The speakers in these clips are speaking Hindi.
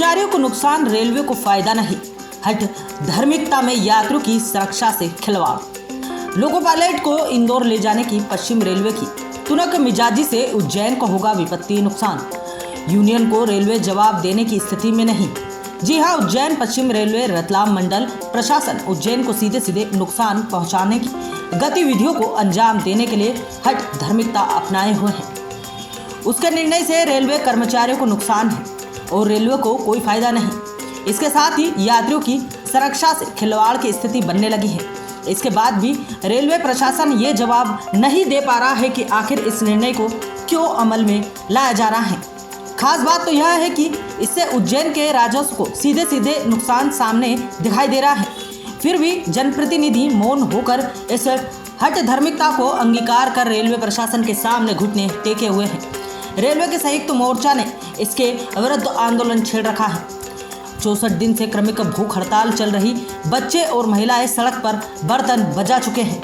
कर्मचारियों को नुकसान, रेलवे को फायदा नहीं। हट धार्मिकता में यात्रियों की सुरक्षा से खिलवाड़। लोको पायलट को इंदौर ले जाने की पश्चिम रेलवे की तुनक मिजाजी से उज्जैन को होगा विपत्तीय नुकसान। यूनियन को रेलवे जवाब देने की स्थिति में नहीं। जी हां, उज्जैन पश्चिम रेलवे रतलाम मंडल प्रशासन उज्जैन को सीधे सीधे नुकसान पहुंचाने की गतिविधियों को अंजाम देने के लिए हट धार्मिकता अपनाए हुए हैं। उसके निर्णय से रेलवे कर्मचारियों को नुकसान है और रेलवे को कोई फायदा नहीं। इसके साथ ही यात्रियों की सुरक्षा से खिलवाड़ की स्थिति बनने लगी है। इसके बाद भी रेलवे प्रशासन ये जवाब नहीं दे पा रहा है कि आखिर इस निर्णय को क्यों अमल में लाया जा रहा है। खास बात तो यह है कि इससे उज्जैन के राजस्व को सीधे सीधे नुकसान सामने दिखाई दे रहा है। फिर भी जनप्रतिनिधि मौन होकर इस हट धार्मिकता को अंगीकार कर रेलवे प्रशासन के सामने घुटने टेके हुए हैं। रेलवे के संयुक्त मोर्चा ने इसके विरुद्ध आंदोलन छेड़ रखा है। 64 दिन से क्रमिक भूख हड़ताल चल रही बच्चे और महिलाएं सड़क पर बर्तन बजा चुके हैं।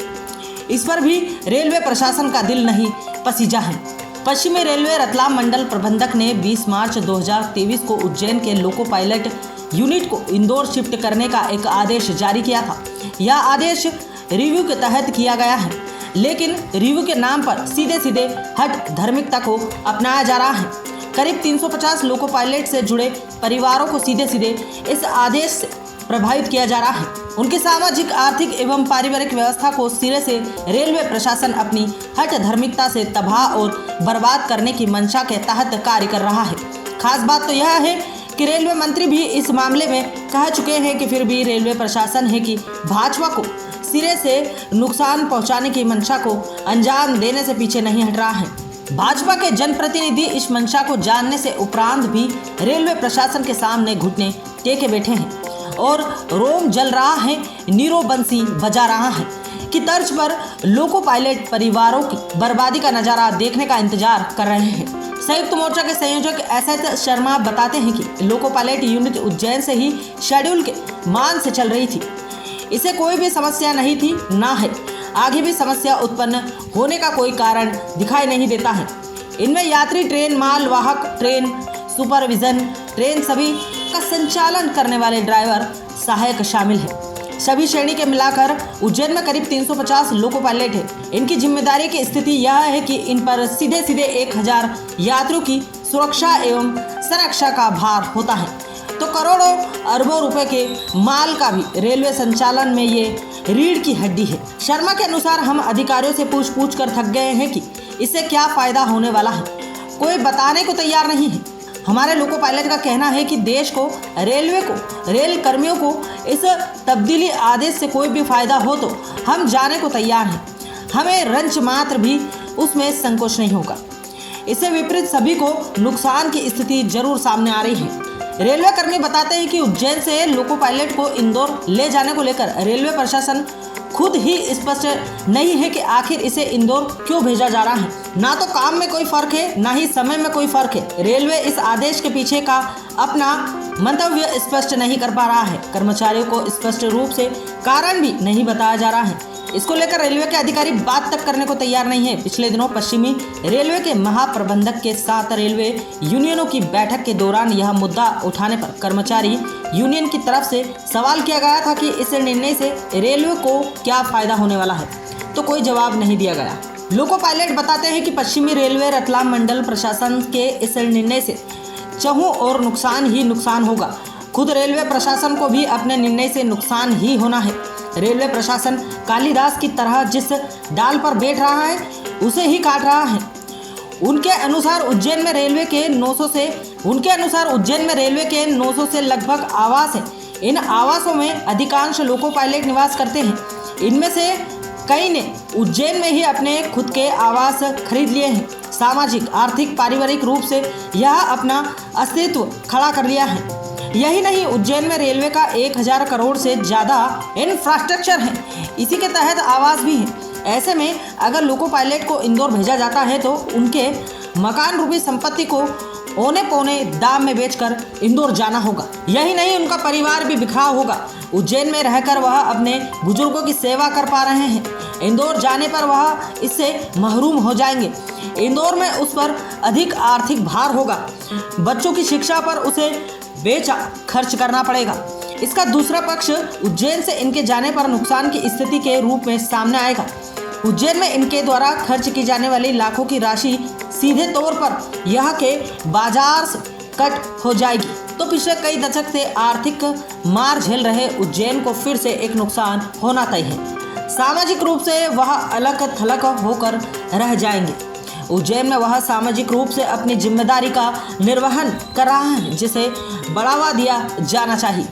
इस पर भी रेलवे प्रशासन का दिल नहीं पसीजा है। पश्चिमी रेलवे रतलाम मंडल प्रबंधक ने 20 मार्च 2023 को उज्जैन के लोको पायलट यूनिट को इंदौर शिफ्ट करने का एक आदेश जारी किया था। यह आदेश रिव्यू के तहत किया गया है, लेकिन रिव्यू के नाम पर सीधे सीधे हट धार्मिकता को अपनाया जा रहा है। करीब 350 लोको पायलट से जुड़े परिवारों को सीधे सीधे इस आदेश से प्रभावित किया जा रहा है। उनकी सामाजिक, आर्थिक एवं पारिवारिक व्यवस्था को सिरे से रेलवे प्रशासन अपनी हट धार्मिकता से तबाह और बर्बाद करने की मंशा के तहत कार्य कर रहा है। खास बात तो यह है कि रेलवे मंत्री भी इस मामले में कह चुके हैं कि फिर भी रेलवे प्रशासन है कि भाजपा को सिरे से नुकसान पहुंचाने की मंशा को अंजाम देने से पीछे नहीं हट रहा है। भाजपा के जनप्रतिनिधि इस मंशा को जानने से उपरांत भी रेलवे प्रशासन के सामने घुटने टेके बैठे हैं और रोम जल रहा है, नीरो बंसी बजा रहा है कि तर्ज पर लोको पायलट परिवारों की बर्बादी का नजारा देखने का इंतजार कर रहे हैं। संयुक्त मोर्चा के संयोजक एस शर्मा बताते हैं कि लोको पायलट यूनिट उज्जैन से ही शेड्यूल के मान से चल रही थी। इसे कोई भी समस्या नहीं थी, ना है आगे भी समस्या उत्पन्न होने का कोई कारण दिखाई नहीं देता है। इनमें यात्री ट्रेन, माल वाहक ट्रेन, सुपरविजन ट्रेन सभी का संचालन करने वाले ड्राइवर, सहायक शामिल है। सभी श्रेणी के मिलाकर उज्जैन में करीब 350 लोको पायलट है। इनकी जिम्मेदारी की स्थिति यह है कि इन पर सीधे सीधे 1000 यात्रियों की सुरक्षा एवं संरक्षा का भार होता है, तो करोड़ों अरबों रुपए के माल का भी रेलवे संचालन में ये रीढ़ की हड्डी है। शर्मा के अनुसार हम अधिकारियों से पूछ कर थक गए हैं कि इससे क्या फायदा होने वाला है, कोई बताने को तैयार नहीं है। हमारे लोको पायलट का कहना है कि देश को, रेलवे को, रेल कर्मियों को इस तब्दीली आदेश से कोई भी फायदा हो तो हम जाने को तैयार हैं। हमें रंच मात्र भी उसमें संकोच नहीं होगा। इससे विपरीत सभी को नुकसान की स्थिति जरूर सामने आ रही है। रेलवे कर्मी बताते हैं कि उज्जैन से लोको पायलट को इंदौर ले जाने को लेकर रेलवे प्रशासन खुद ही स्पष्ट नहीं है कि आखिर इसे इंदौर क्यों भेजा जा रहा है। ना तो काम में कोई फर्क है, ना ही समय में कोई फर्क है। रेलवे इस आदेश के पीछे का अपना मंतव्य स्पष्ट नहीं कर पा रहा है। कर्मचारियों को स्पष्ट रूप से कारण भी नहीं बताया जा रहा है। इसको लेकर रेलवे के अधिकारी बात तक करने को तैयार नहीं है। पिछले दिनों पश्चिमी रेलवे के महाप्रबंधक के साथ रेलवे यूनियनों की बैठक के दौरान यह मुद्दा उठाने पर कर्मचारी यूनियन की तरफ से सवाल किया गया था कि इस निर्णय से रेलवे को क्या फायदा होने वाला है, तो कोई जवाब नहीं दिया गया। लोको पायलट बताते हैं कि पश्चिमी रेलवे रतलाम मंडल प्रशासन के इस निर्णय से चहुं और नुकसान ही नुकसान होगा। खुद रेलवे प्रशासन को भी अपने निर्णय से नुकसान ही होना है। रेलवे प्रशासन कालिदास की तरह जिस डाल पर बैठ रहा है उसे ही काट रहा है। उनके अनुसार उज्जैन में रेलवे के 900 से लगभग आवास है। इन आवासों में अधिकांश लोको पायलट निवास करते हैं। इनमें से कई ने उज्जैन में ही अपने खुद के आवास खरीद लिए हैं। सामाजिक, आर्थिक, पारिवारिक रूप से यह अपना अस्तित्व खड़ा कर लिया है। यही नहीं, उज्जैन में रेलवे का 1000 करोड़ से ज़्यादा इंफ्रास्ट्रक्चर है। इसी के तहत आवास भी है। ऐसे में अगर लोको पायलट को इंदौर भेजा जाता है तो उनके मकान रूपी संपत्ति को औने पौने दाम में बेचकर इंदौर जाना होगा। यही नहीं, उनका परिवार भी बिखराव होगा। उज्जैन में रहकर वह अपने बुजुर्गों की सेवा कर पा रहे हैं, इंदौर जाने पर वह इससे महरूम हो जाएंगे। इंदौर में उस पर अधिक आर्थिक भार होगा। बच्चों की शिक्षा पर उसे बेचा खर्च करना पड़ेगा। इसका दूसरा पक्ष उज्जैन से इनके जाने पर नुकसान की स्थिति के रूप में सामने आएगा। उज्जैन में इनके द्वारा खर्च की जाने वाली लाखों की राशि सीधे तौर पर यहाँ के बाजार से कट हो जाएगी। तो पिछले कई दशक से आर्थिक मार झेल रहे उज्जैन को फिर से एक नुकसान होना तय है। सामाजिक रूप से वह अलग थलग होकर रह जाएंगे। उज्जैन में वह सामाजिक रूप से अपनी जिम्मेदारी का निर्वहन कर रहा है, जिसे बढ़ावा दिया जाना चाहिए।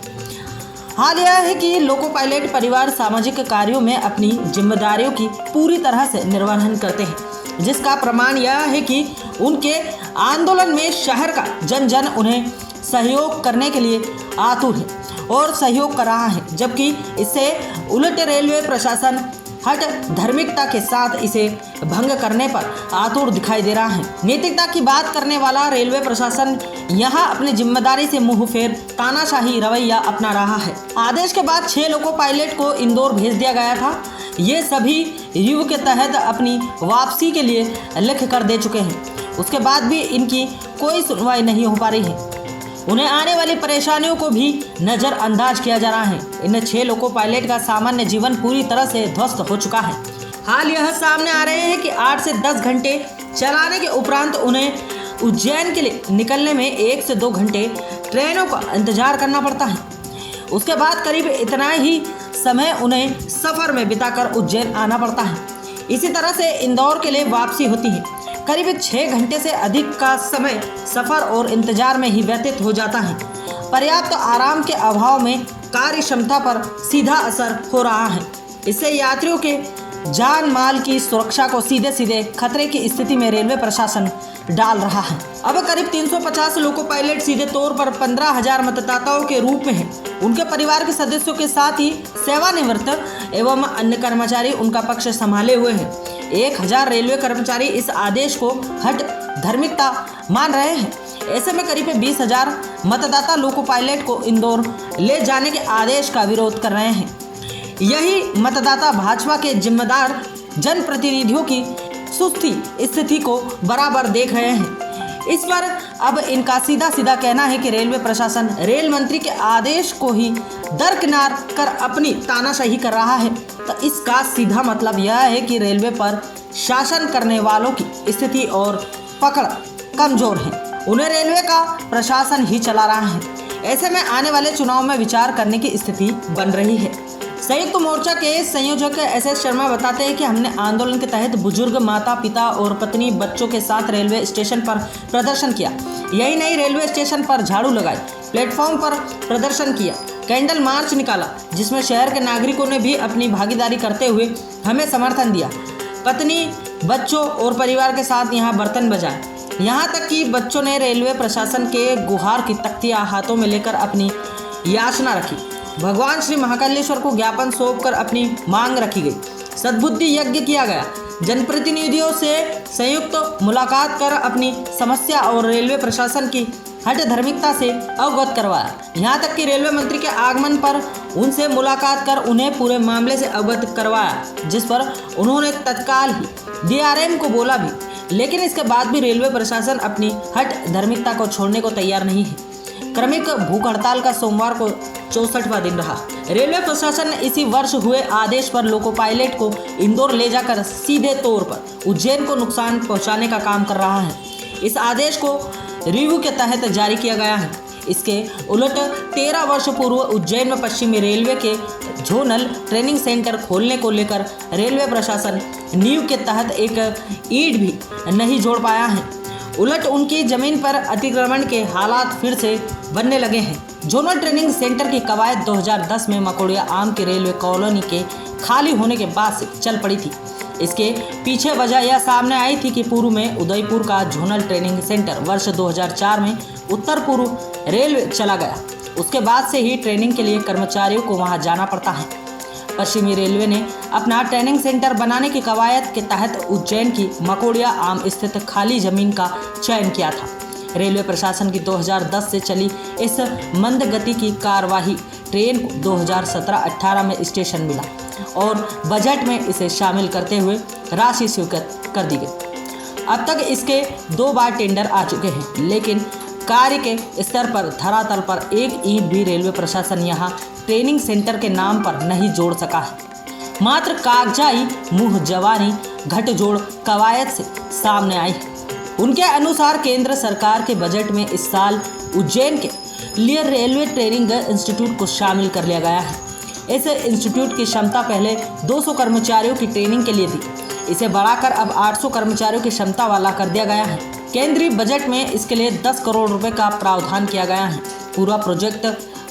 हाल यह है कि लोको पायलट परिवार सामाजिक कार्यों में अपनी जिम्मेदारियों की पूरी तरह से निर्वहन करते हैं, जिसका प्रमाण यह है कि उनके आंदोलन में शहर का जन जन उन्हें सहयोग करने के लिए आतुर है और सहयोग कर रहा है, जबकि इससे उलट रेलवे प्रशासन हट धार्मिकता के साथ इसे भंग करने पर आतुर दिखाई दे रहा है। नैतिकता की बात करने वाला रेलवे प्रशासन यहाँ अपनी जिम्मेदारी से मुंह फेर तानाशाही रवैया अपना रहा है। आदेश के बाद 6 लोको पायलट को इंदौर भेज दिया गया था। ये सभी रिव्यू के तहत अपनी वापसी के लिए लिख कर दे चुके हैं। उसके बाद भी इनकी कोई सुनवाई नहीं हो पा रही है। उन्हें आने वाली परेशानियों को भी नज़रअंदाज किया जा रहा है। इन 6 लोको पायलट का सामान्य जीवन पूरी तरह से ध्वस्त हो चुका है। हाल यह सामने आ रहे हैं कि 8 से 10 घंटे चलाने के उपरांत उन्हें उज्जैन के लिए निकलने में 1 से 2 घंटे ट्रेनों का इंतजार करना पड़ता है। उसके बाद करीब इतना ही समय उन्हें सफ़र में बिताकर उज्जैन आना पड़ता है। इसी तरह से इंदौर के लिए वापसी होती है। करीब 6 घंटे से अधिक का समय सफ़र और इंतजार में ही व्यतीत हो जाता है। पर्याप्त आराम के अभाव में कार्य क्षमता पर सीधा असर हो रहा है। इससे यात्रियों के जान माल की सुरक्षा को सीधे सीधे खतरे की स्थिति में रेलवे प्रशासन डाल रहा है। अब करीब 350 लोको पायलट सीधे तौर पर 15,000 मतदाताओं के रूप में हैं। उनके परिवार के सदस्यों के साथ ही सेवानिवृत्त एवं अन्य कर्मचारी उनका पक्ष संभाले हुए हैं। 1,000 रेलवे कर्मचारी इस आदेश को हट धार्मिकता मान रहे हैं। ऐसे में करीब 20,000 मतदाता लोको पायलट को इंदौर ले जाने के आदेश का विरोध कर रहे हैं। यही मतदाता भाजपा के जिम्मेदार जनप्रतिनिधियों की सुस्ती स्थिति को बराबर देख रहे हैं। इस पर अब इनका सीधा सीधा कहना है कि रेलवे प्रशासन रेल मंत्री के आदेश को ही दरकिनार कर अपनी तानाशाही कर रहा है। तो इसका सीधा मतलब यह है कि रेलवे पर शासन करने वालों की स्थिति और पकड़ कमजोर है। उन्हें रेलवे का प्रशासन ही चला रहा है। ऐसे में आने वाले चुनाव में विचार करने की स्थिति बन रही है। संयुक्त मोर्चा के संयोजक एस शर्मा बताते हैं कि हमने आंदोलन के तहत बुजुर्ग माता पिता और पत्नी बच्चों के साथ रेलवे स्टेशन पर प्रदर्शन किया। यही नहीं, रेलवे स्टेशन पर झाड़ू लगाई, प्लेटफॉर्म पर प्रदर्शन किया, कैंडल मार्च निकाला, जिसमें शहर के नागरिकों ने भी अपनी भागीदारी करते हुए हमें समर्थन दिया। पत्नी बच्चों और परिवार के साथ यहाँ बर्तन बजाए, यहाँ तक कि बच्चों ने रेलवे प्रशासन के गुहार की तख्तियाँ हाथों में लेकर अपनी याचना रखी। भगवान श्री महाकालेश्वर को ज्ञापन सौंपकर अपनी मांग रखी गई। सद्बुद्धि यज्ञ किया गया। जनप्रतिनिधियों से संयुक्त मुलाकात कर अपनी समस्या और रेलवे प्रशासन की हट धार्मिकता से अवगत करवाया। यहाँ तक कि रेलवे मंत्री के आगमन पर उनसे मुलाकात कर उन्हें पूरे मामले से अवगत करवाया, जिस पर उन्होंने तत्काल ही DRM को बोला भी। लेकिन इसके बाद भी रेलवे प्रशासन अपनी हट धार्मिकता को छोड़ने को तैयार नहीं है। क्रमिक भूख हड़ताल का सोमवार को 64वां दिन रहा। रेलवे प्रशासन ने इसी वर्ष हुए आदेश पर लोको पायलट को इंदौर ले जाकर सीधे तौर पर उज्जैन को नुकसान पहुंचाने का काम कर रहा है। इस आदेश को रिव्यू के तहत जारी किया गया है। इसके उलट 13 वर्ष पूर्व उज्जैन में पश्चिमी रेलवे के जोनल ट्रेनिंग सेंटर खोलने को लेकर रेलवे प्रशासन नींव के तहत एक ईंट भी नहीं जोड़ पाया है। उलट उनकी जमीन पर अतिक्रमण के हालात फिर से बनने लगे हैं। जोनल ट्रेनिंग सेंटर की कवायद 2010 में मकोड़िया आम की रेलवे कॉलोनी के खाली होने के बाद से चल पड़ी थी। इसके पीछे वजह यह सामने आई थी कि पूर्व में उदयपुर का जोनल ट्रेनिंग सेंटर वर्ष 2004 में उत्तर पूर्व रेलवे चला गया। उसके बाद से ही ट्रेनिंग के लिए कर्मचारियों को वहां जाना पड़ता है। पश्चिमी रेलवे ने अपना ट्रेनिंग सेंटर बनाने की कवायद के तहत उज्जैन की मकोड़िया आम स्थित खाली जमीन का चयन किया था। रेलवे प्रशासन की 2010 से चली इस मंद गति की कार्यवाही ट्रेन को 2017-18 में स्टेशन मिला और बजट में इसे शामिल करते हुए राशि स्वीकृत कर दी गई। अब तक इसके 2 बार टेंडर आ चुके हैं, लेकिन कार्य के स्तर पर धरातल पर एक ईंट भी रेलवे प्रशासन यहाँ ट्रेनिंग सेंटर के नाम पर नहीं जोड़ सका है। मात्र कागजाई मुँह जवानी घटजोड़ कवायद से सामने आई है। उनके अनुसार केंद्र सरकार के बजट में इस साल उज्जैन के लिए रेलवे ट्रेनिंग इंस्टीट्यूट को शामिल कर लिया गया है। इस इंस्टीट्यूट की क्षमता पहले 200 कर्मचारियों की ट्रेनिंग के लिए थी। इसे बढ़ाकर अब 800 कर्मचारियों की क्षमता वाला कर दिया गया है। केंद्रीय बजट में इसके लिए 10 करोड़ रुपए का प्रावधान किया गया है। पूरा प्रोजेक्ट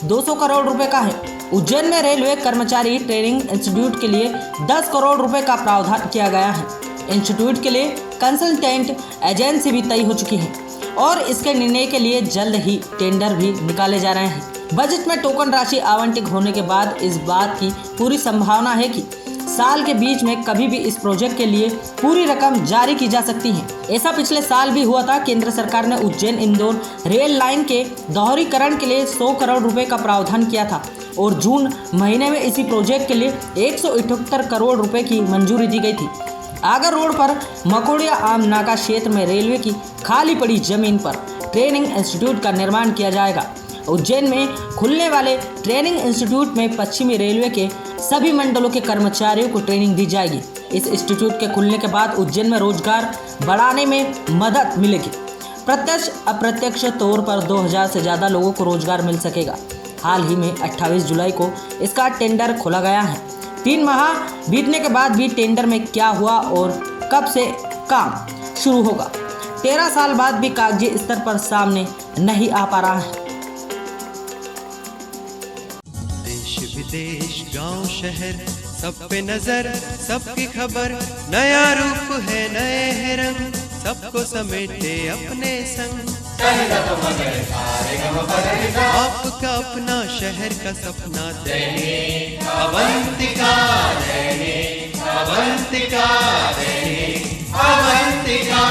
200 करोड़ रुपए का है। उज्जैन में रेलवे कर्मचारी ट्रेनिंग इंस्टीट्यूट के लिए 10 करोड़ रुपए का प्रावधान किया गया है। इंस्टीट्यूट के लिए कंसल्टेंट एजेंसी भी तय हो चुकी है और इसके निर्णय के लिए जल्द ही टेंडर भी निकाले जा रहे हैं। बजट में टोकन राशि आवंटित होने के बाद इस बात की पूरी संभावना है कि साल के बीच में कभी भी इस प्रोजेक्ट के लिए पूरी रकम जारी की जा सकती है। ऐसा पिछले साल भी हुआ था। केंद्र सरकार ने उज्जैन इंदौर रेल लाइन के दोहरीकरण के लिए 100 करोड़ रुपए का प्रावधान किया था और जून महीने में इसी प्रोजेक्ट के लिए 178 करोड़ रुपए की मंजूरी दी गई थी। आगर रोड पर मकोड़िया आम नाका क्षेत्र में रेलवे की खाली पड़ी जमीन पर ट्रेनिंग इंस्टीट्यूट का निर्माण किया जाएगा। उज्जैन में खुलने वाले ट्रेनिंग इंस्टीट्यूट में पश्चिमी रेलवे के सभी मंडलों के कर्मचारियों को ट्रेनिंग दी जाएगी। इस इंस्टीट्यूट के खुलने के बाद उज्जैन में रोजगार बढ़ाने में मदद मिलेगी। प्रत्यक्ष अप्रत्यक्ष तौर पर 2000 से ज़्यादा लोगों को रोजगार मिल सकेगा। हाल ही में 28 जुलाई को इसका टेंडर खोला गया है। 3 माह बीतने के बाद भी टेंडर में क्या हुआ और कब से काम शुरू होगा, 13 साल बाद भी कागजी स्तर पर सामने नहीं आ पा रहा है। देश विदेश गांव शहर सब पे नजर, सबकी खबर, नया रूप है नए है रंग, सबको समेटे अपने संग। आपका अपना शहर का सपना दैनिक अवंतिका, दैनिक अवंतिका, दैनिक अवंतिका।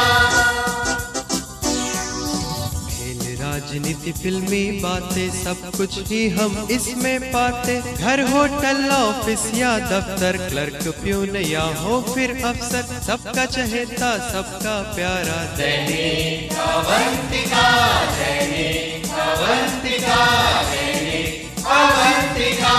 खेल राजनीति फिल्मी बातें सब कुछ ही हम इसमें पाते। घर होटल ऑफिस या दफ्तर, क्लर्क प्यून या हो फिर अफसर, सबका चहेता सबका प्यारा दैनिक अवंतिका, दैनिक अवंतिका, दैनिक अवंतिका।